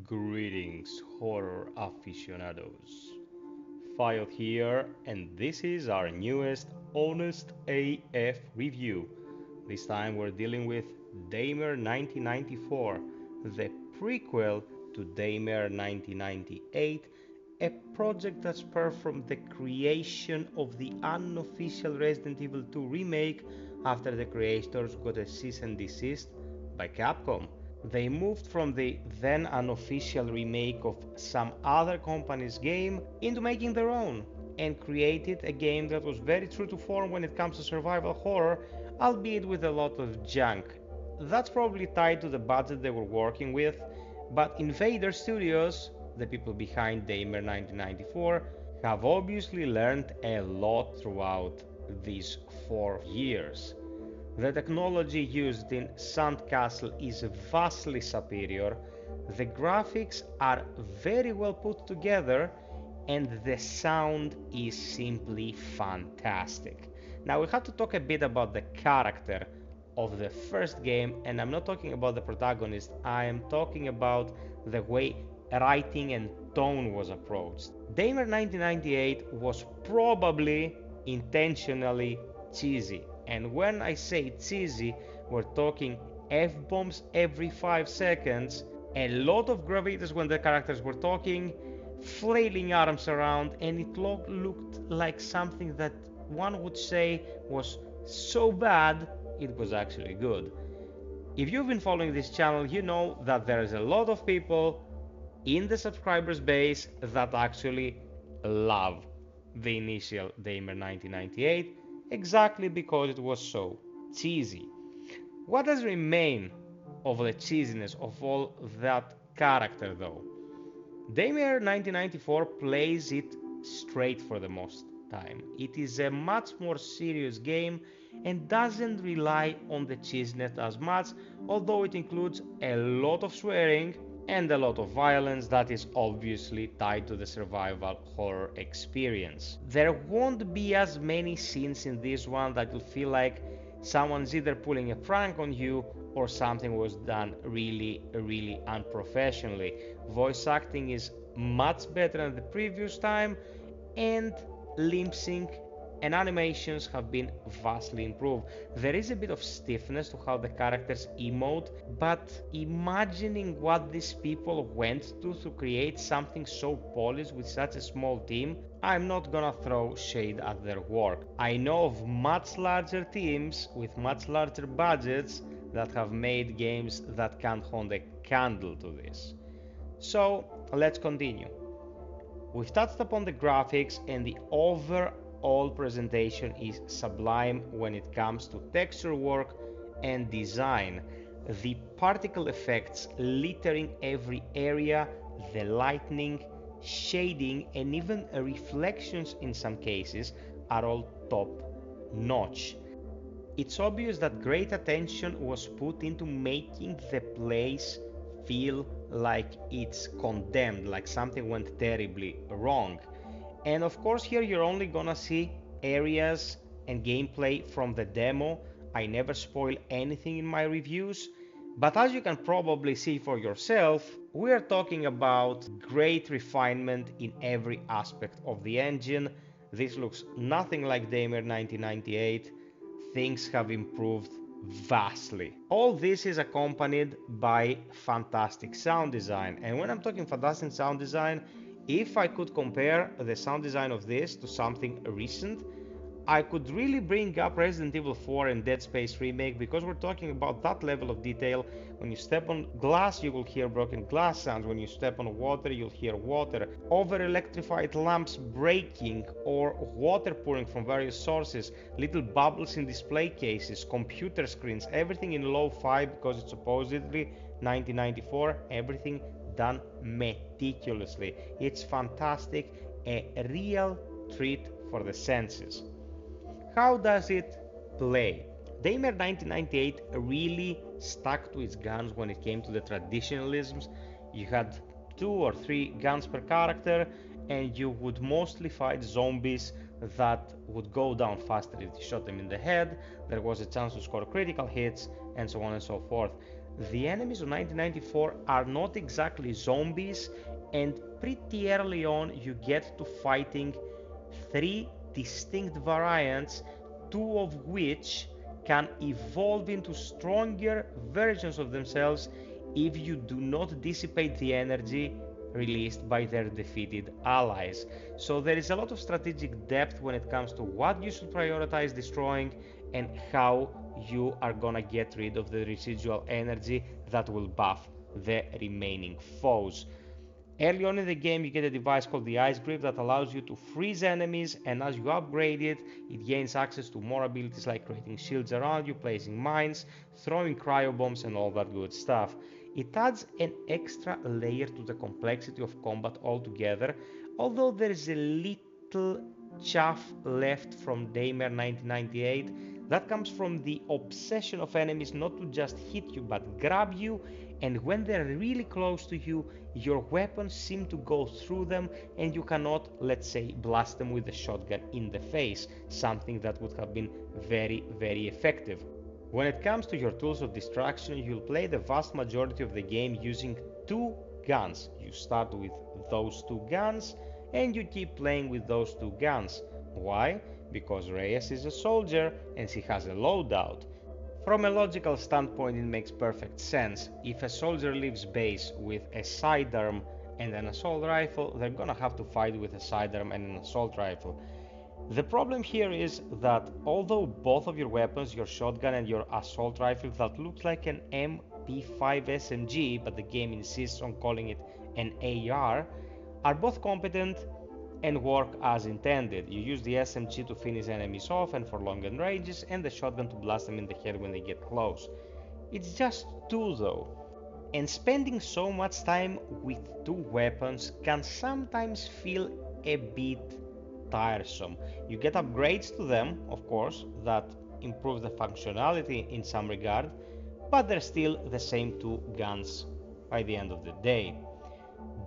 Greetings, horror aficionados. FiOth here, and this is our newest Honest AF review. This time we're dealing with DAYMARE 1994, the prequel to DAYMARE 1998, a project that spurred from the creation of the unofficial Resident Evil 2 remake after the creators got a cease and desist by Capcom. They moved from the then unofficial remake of some other company's game into making their own and created a game that was very true to form when it comes to survival horror, albeit with a lot of junk. That's probably tied to the budget they were working with, but Invader Studios, the people behind DAYMARE 1994, have obviously learned a lot throughout these 4 years. The technology used in Sandcastle is vastly superior, the graphics are very well put together, and the sound is simply fantastic. Now we have to talk a bit about the character of the first game, and I'm not talking about the protagonist, I am talking about the way writing and tone was approached. DAYMARE 1998 was probably intentionally cheesy. And when I say cheesy, we're talking F-bombs every 5 seconds, a lot of gravitas when the characters were talking, flailing arms around, and it looked like something that one would say was so bad it was actually good. If you've been following this channel, you know that there is a lot of people in the subscribers base that actually love the initial DAYMARE 1998 exactly because it was so cheesy. What does remain of the cheesiness of all that character though? DAYMARE 1994 plays it straight for the most time. It is a much more serious game and doesn't rely on the cheesiness as much, although it includes a lot of swearing and a lot of violence that is obviously tied to the survival horror experience. There won't be as many scenes in this one that you'll feel like someone's either pulling a prank on you or something was done really unprofessionally. Voice acting is much better than the previous time, and lip sync and animations have been vastly improved. There is a bit of stiffness to how the characters emote, but imagining what these people went to create something so polished with such a small team, I'm not gonna throw shade at their work. I know of much larger teams with much larger budgets that have made games that can't hold a candle to this. So let's continue. We've touched upon the graphics, and the overall presentation is sublime when it comes to texture work and design. The particle effects littering every area, the lightning, shading, and even reflections in some cases are all top notch. It's obvious that great attention was put into making the place feel like it's condemned, like something went terribly wrong. And of course, here you're only gonna see areas and gameplay from the demo. I never spoil anything in my reviews, but as you can probably see for yourself, we are talking about great refinement in every aspect of the engine. This looks nothing like DAYMARE 1998. Things have improved vastly. All this is accompanied by fantastic sound design. And when I'm talking fantastic sound design, if I could compare the sound design of this to something recent, I could really bring up Resident Evil 4 and Dead Space Remake, because we're talking about that level of detail. When you step on glass, you will hear broken glass sounds. When you step on water, you'll hear water. Over electrified lamps breaking or water pouring from various sources, little bubbles in display cases, computer screens, everything in lo-fi because it's supposedly 1994, everything done meticulously. It's fantastic, a real treat for the senses. How does it play? DAYMARE 1998 really stuck to its guns when it came to the traditionalisms. You had 2 or 3 guns per character, and you would mostly fight zombies that would go down faster if you shot them in the head. There was a chance to score critical hits, and so on and so forth. The enemies of 1994 are not exactly zombies, and pretty early on you get to fighting three distinct variants, two of which can evolve into stronger versions of themselves if you do not dissipate the energy released by their defeated allies. So there is a lot of strategic depth when it comes to what you should prioritize destroying and how you are gonna get rid of the residual energy that will buff the remaining foes. Early on in the game you get a device called the Ice Grip that allows you to freeze enemies, and as you upgrade it, it gains access to more abilities like creating shields around you, placing mines, throwing cryo bombs and all that good stuff. It adds an extra layer to the complexity of combat altogether, although there is a little chaff left from DAYMARE 1998 that comes from the obsession of enemies not to just hit you but grab you, and when they're really close to you, your weapons seem to go through them and you cannot, let's say, blast them with a shotgun in the face, something that would have been very effective. When it comes to your tools of distraction, you'll play the vast majority of the game using two guns. You start with those two guns and you keep playing with those two guns. Why? Because Reyes is a soldier and she has a loadout. From a logical standpoint, it makes perfect sense. If a soldier leaves base with a sidearm and an assault rifle, they're gonna have to fight with a sidearm and an assault rifle. The problem here is that although both of your weapons, your shotgun and your assault rifle, that looks like an MP5 SMG, but the game insists on calling it an AR, are both competent and work as intended. You use the SMG to finish enemies off and for longer ranges, and the shotgun to blast them in the head when they get close. It's just two though, and spending so much time with two weapons can sometimes feel a bit tiresome. You get upgrades to them, of course, that improve the functionality in some regard, but they're still the same two guns by the end of the day.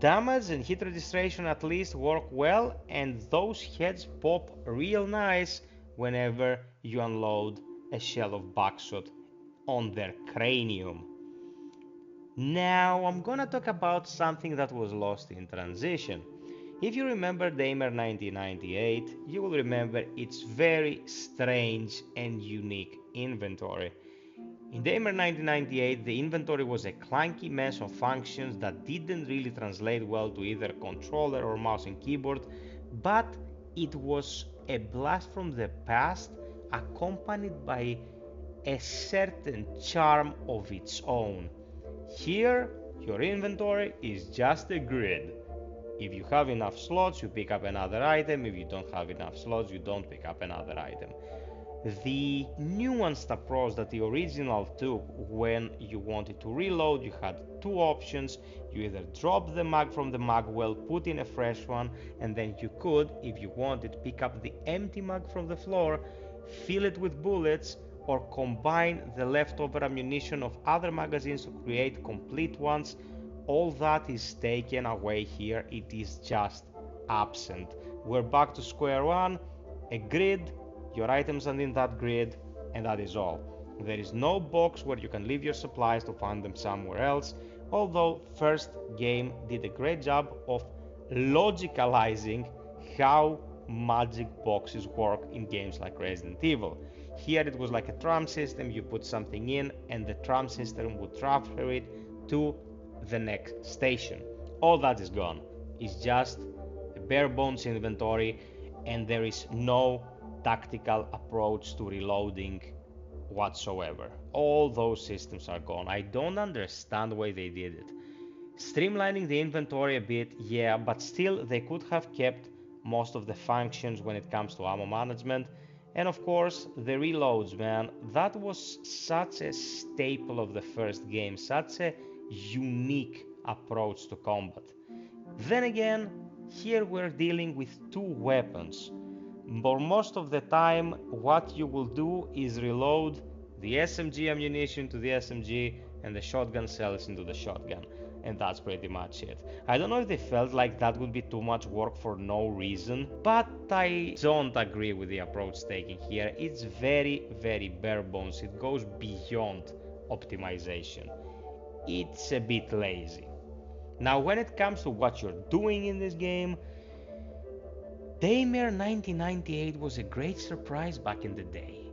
Damage and hit registration at least work well, and those heads pop real nice whenever you unload a shell of buckshot on their cranium. Now I'm gonna talk about something that was lost in transition. If you remember DAYMARE 1998, you will remember its very strange and unique inventory. In DAYMARE 1998, the inventory was a clunky mess of functions that didn't really translate well to either controller or mouse and keyboard, but it was a blast from the past accompanied by a certain charm of its own. Here, your inventory is just a grid. If you have enough slots, you pick up another item. If you don't have enough slots, you don't pick up another item. The nuanced approach that the original took when you wanted to reload, you had two options. You either drop the mag from the mag well, put in a fresh one, and then you could, if you wanted, pick up the empty mag from the floor, fill it with bullets, or combine the leftover ammunition of other magazines to create complete ones. All that is taken away here. It is just absent. We're back to square one, a grid, your items are in that grid, and that is all. There is no box where you can leave your supplies to find them somewhere else, although first game did a great job of logicalizing how magic boxes work in games like Resident Evil. Here it was like a tram system. You put something in and the tram system would transfer it to the next station. All that is gone. It's just a bare bones inventory, and there is no tactical approach to reloading whatsoever. All those systems are gone. I don't understand why they did it. Streamlining the inventory a bit, yeah, but still they could have kept most of the functions when it comes to ammo management. And of course, the reloads, man, that was such a staple of the first game, such a unique approach to combat. Then again, here we're dealing with two weapons. For most of the time, what you will do is reload the SMG ammunition to the SMG and the shotgun cells into the shotgun. And that's pretty much it. I don't know if they felt like that would be too much work for no reason, but I don't agree with the approach taken here. It's very bare bones. It goes beyond optimization. it's a bit lazy. Now, when it comes to what you're doing in this game, Daymare 1998 was a great surprise back in the day.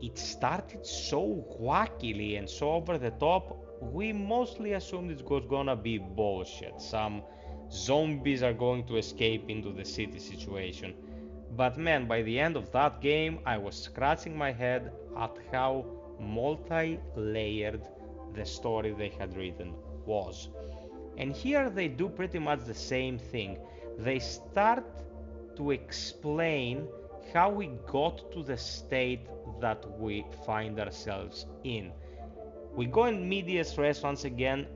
It started so wackily and so over the top, we mostly assumed it was gonna be bullshit. Some zombies are going to escape into the city situation. But man, by the end of that game, I was scratching my head at how multi-layered the story they had written was. And here they do pretty much the same thing. They start to explain how we got to the state that we find ourselves in. We go in medias res once again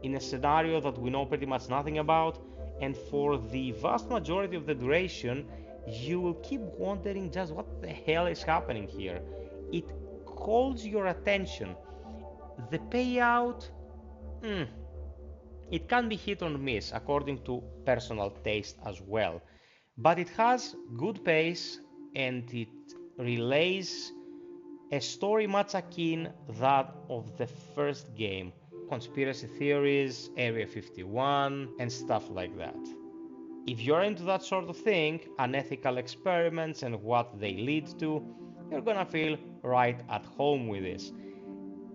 in a scenario that we know pretty much nothing about, and for the vast majority of the duration, you will keep wondering just what the hell is happening here. It holds your attention. The payout, it can be hit or miss according to personal taste as well, but it has good pace and it relays a story much akin that of the first game. Conspiracy theories, Area 51, and stuff like that. If you're into that sort of thing, unethical experiments and what they lead to, you're gonna feel right at home with this.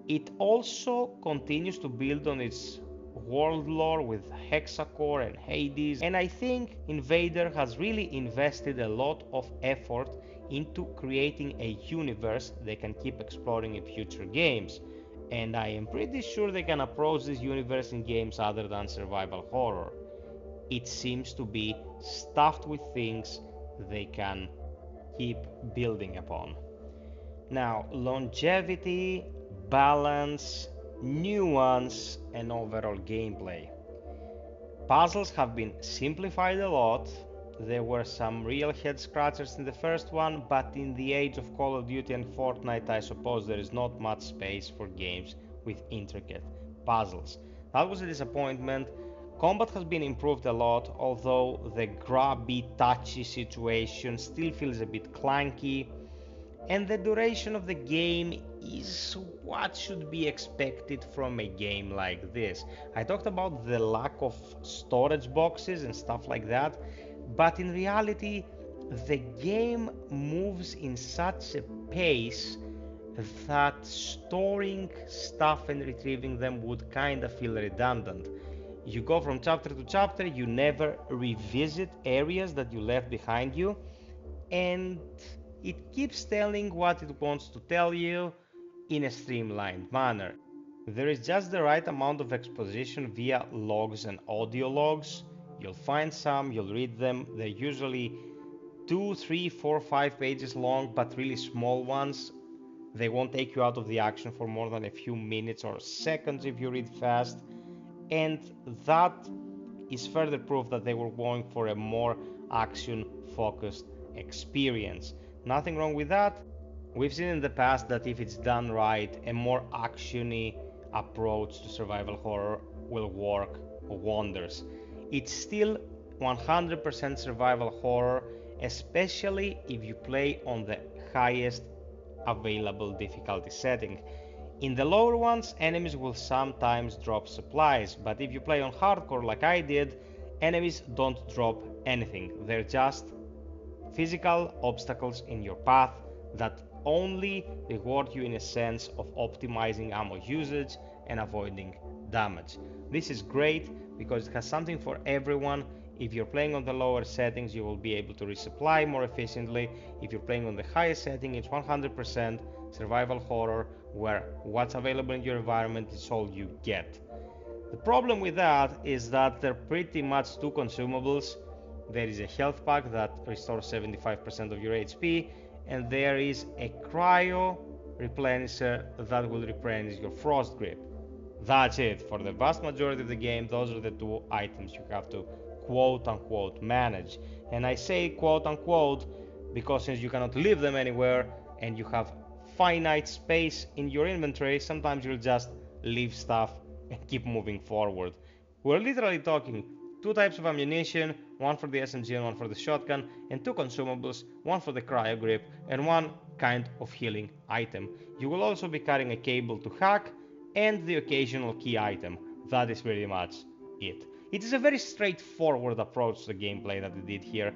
It also continues to build on its world lore with Hexacore and Hades, and I think Invader has really invested a lot of effort into creating a universe they can keep exploring in future games, and I am pretty sure they can approach this universe in games other than survival horror. It seems to be stuffed with things they can keep building upon. Now, longevity, balance, nuance, and overall gameplay. Puzzles have been simplified a lot. There were some real head scratchers in the first one, but in the age of Call of Duty and Fortnite, I suppose there is not much space for games with intricate puzzles. That was a disappointment. Combat has been improved a lot, although the grabby, touchy situation still feels a bit clunky, and the duration of the game is what should be expected from a game like this. I talked about the lack of storage boxes and stuff like that, but in reality, the game moves in such a pace that storing stuff and retrieving them would kinda feel redundant. You go from chapter to chapter, you never revisit areas that you left behind you, and it keeps telling what it wants to tell you in a streamlined manner. There is just the right amount of exposition via logs and audio logs. You'll find some, you'll read them. They're usually 2, 3, 4, 5 pages long, but really small ones. They won't take you out of the action for more than a few minutes or seconds if you read fast. And that is further proof that they were going for a more action focused experience. Nothing wrong with that. We've seen in the past that if it's done right, a more actiony approach to survival horror will work wonders. It's still 100% survival horror, especially if you play on the highest available difficulty setting. In the lower ones, enemies will sometimes drop supplies, but if you play on hardcore like I did, enemies don't drop anything. They're just physical obstacles in your path that only reward you in a sense of optimizing ammo usage and avoiding damage. This is great because it has something for everyone. If you're playing on the lower settings, you will be able to resupply more efficiently. If you're playing on the highest setting, it's 100% survival horror, where what's available in your environment is all you get. The problem with that is that they're pretty much two consumables. There is a health pack that restores 75% of your HP, and there is a cryo replenisher that will replenish your frost grip. That's it. For the vast majority of the game, those are the two items you have to quote unquote manage. And I say quote unquote because since you cannot leave them anywhere and you have finite space in your inventory, sometimes you'll just leave stuff and keep moving forward. We're literally talking two types of ammunition, one for the SMG and one for the shotgun, and two consumables, one for the cryo grip and one kind of healing item. You will also be carrying a cable to hack and the occasional key item. That is pretty much it. It is a very straightforward approach to the gameplay that they did here.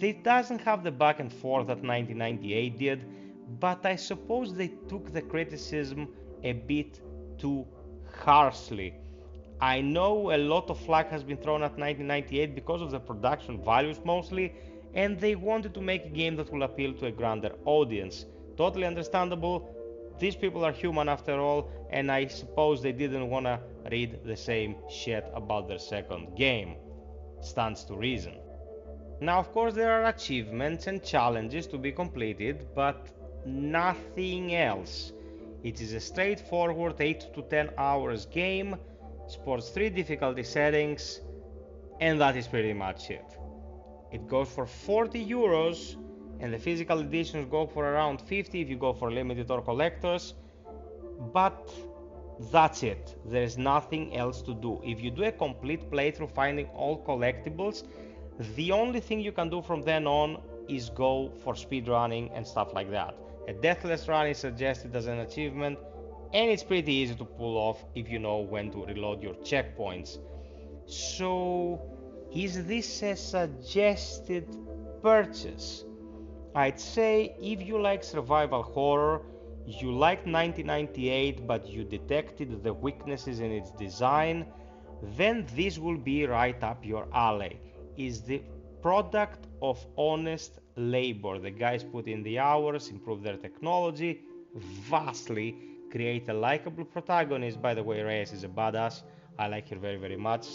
It doesn't have the back and forth that 1998 did, but I suppose they took the criticism a bit too harshly. I know a lot of flack has been thrown at 1998 because of the production values mostly, and they wanted to make a game that will appeal to a grander audience. Totally understandable. These people are human after all, and I suppose they didn't want to read the same shit about their second game. Stands to reason. Now, of course, there are achievements and challenges to be completed, but nothing else. It is a straightforward 8 to 10 hours game, sports 3 difficulty settings, and that is pretty much it. It goes for 40 euros, and the physical editions go for around 50 if you go for limited or collectors, but that's it. There's nothing else to do. If you do a complete playthrough finding all collectibles, the only thing you can do from then on is go for speedrunning and stuff like that. A deathless run is suggested as an achievement, and it's pretty easy to pull off if you know when to reload your checkpoints. So, is this a suggested purchase? I'd say if you like survival horror, you liked 1998 but you detected the weaknesses in its design, then this will be right up your alley. Is the product of honest labor. The guys put in the hours, improve their technology vastly, create a likable protagonist. By the way, Reyes is a badass. I like her very, very much.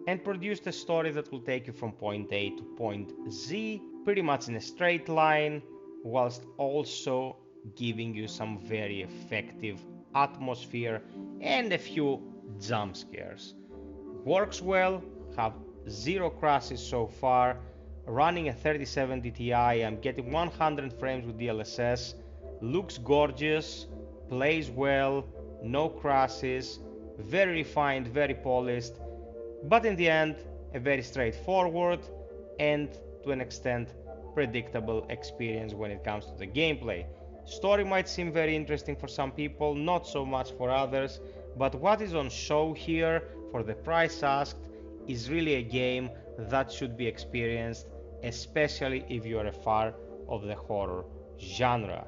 And produced a story that will take you from point A to point Z, pretty much in a straight line, whilst also giving you some very effective atmosphere and a few jump scares. Works well, have zero crashes so far, running a 3070 Ti, I'm getting 100 frames with DLSS, looks gorgeous, plays well, no crashes, very refined, very polished, but in the end, a very straightforward and to an extent predictable experience when it comes to the gameplay. Story might seem very interesting for some people, not so much for others, but what is on show here for the price asked is really a game that should be experienced, especially if you are a fan of the horror genre.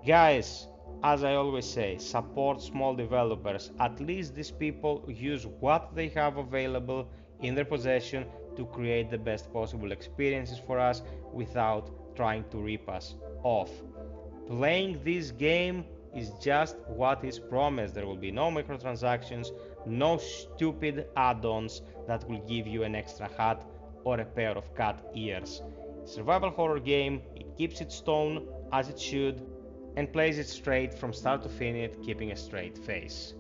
Guys, as I always say, support small developers. At least these people use what they have available in their possession to create the best possible experiences for us without trying to rip us off. Playing this game is just what is promised. There will be no microtransactions, no stupid add-ons that will give you an extra hat or a pair of cat ears. Survival horror game, it keeps its tone as it should and plays it straight from start to finish, keeping a straight face.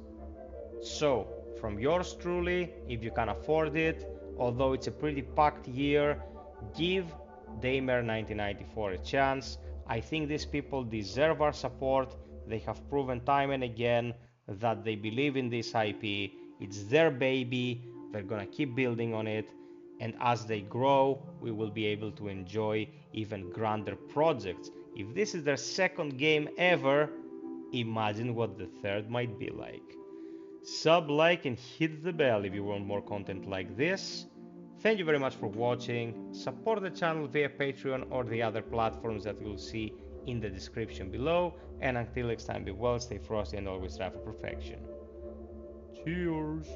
So, from yours truly, if you can afford it, although it's a pretty packed year, give DAYMARE 1994 a chance. I think these people deserve our support. They have proven time and again that they believe in this IP. It's their baby. They're gonna keep building on it. And as they grow, we will be able to enjoy even grander projects. If this is their second game ever, imagine what the third might be like. Sub, like, and hit the bell if you want more content like this. Thank you very much for watching. Support the channel via Patreon or the other platforms that you'll see in the description below. And until next time, be well, stay frosty, and always strive for perfection. Cheers!